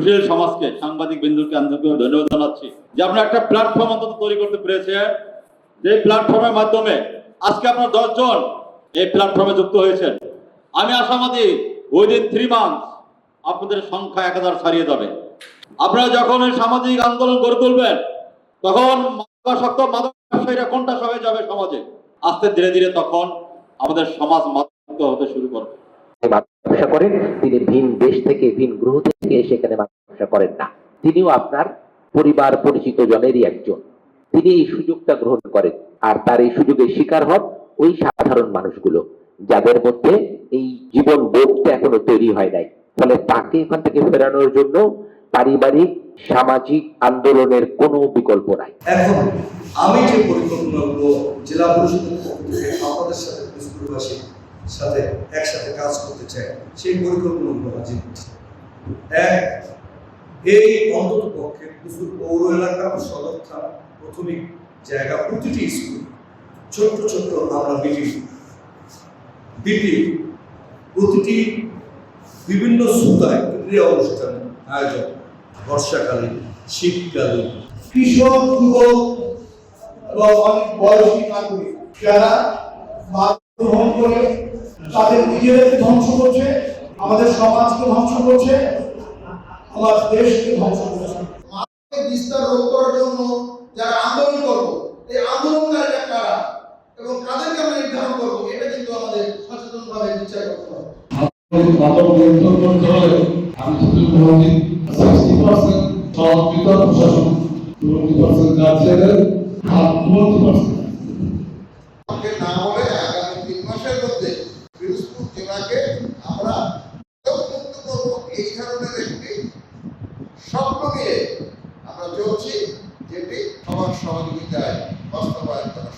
সুশীল সমাজকে, সাংবাদিক বিন্দুকে আন্তরিক ধন্যবাদ জানাচ্ছি যে আপনারা একটা প্ল্যাটফর্ম অন্তত তৈরি করতে পেরেছেন, যে প্ল্যাটফর্মের মাধ্যমে আজকে আপনারা 10 জন এই প্ল্যাটফর্মে যুক্ত হয়েছেন। আমি আশাবাদী উইদিন 3 মান্থ আপনাদের সংখ্যা 1000 ছাড়িয়ে যাবে। আপনারা যখন এই সামাজিক আন্দোলন গড়ে তুলবেন তখন মাদকাসক্ত মাদক ব্যবসায়ীরা কোণঠাসা হয়ে যাবে সমাজে। আস্তে ধীরে ধীরে তখন আমাদের সমাজ মুক্ত হতে শুরু করবে। ব্যবসা করেন, তিনি ভিন দেশ থেকে ভিন গ্রহ থেকে সেখানে ব্যবসা করেন না, তিনিও আপনার পরিবার পরিচিত জনেরই একজন। তিনি এই সুযোগটা গ্রহণ করেন, আর তার এই সুযোগের শিকার হন ওই সাধারণ মানুষগুলো যাদের মধ্যে এই জীবন বোধটা এখনো তৈরি হয় নাই। ফলে তাকে এখান থেকে ফেরানোর জন্য পারিবারিক সামাজিক আন্দোলনের কোনো বিকল্প নাই। এখন আমি যে পরিকল্পনাগুলো জেলা পরিষদের পক্ষ থেকে আপনাদের সাথে কুসুরবাসীর সাথে একসাথে কাজ করতে চাই, সেই পরিকল্পনাগুলো হাজির করছি। এক, এই অন্তত পক্ষে কুসুর পৌর এলাকা ও সদর থানা প্রাথমিক জায়গা প্রতিটি স্কুল ছোট্ট ছোট্ট আমরা বিপি প্রতিটি বিভিন্ন সুতায় ক্রীড়া অনুষ্ঠান আয়োজন, বর্ষাকালীন, শীতকালীন, কৃষক, যুবক এবং অনেক বয়সী নাগরিক যারা মাদক গ্রহণ করে তাদের নিজেদেরকে ধ্বংস করছে, আমাদের সমাজকে ধ্বংস করছে, আমার দেশকে ধ্বংস করছে। মাদকের বিস্তার রোধ করার জন্য যারা আন্দোলন করবো, এই আন্দোলনকারীরা কারা এবং কাদেরকে আমরা নির্ধারণ করবো, এটা কিন্তু আমাদের সচেতনভাবে বিচার করতে হবে। মাদক নিয়ন্ত্রণ করতে হলে আমি যতটুকু ভাবি 60% সহযোগিতা প্রশাসন, 20% গার্জিয়ানের আর 20% না বলে আগামী 3 মাসের মধ্যে পিরোজপুর জেলাকে আমরা মুক্ত করবো, এই ধরনের একটি স্বপ্ন নিয়ে আমরা চলছি, যেটি সবার সহযোগিতায় বাস্তবায়ন করা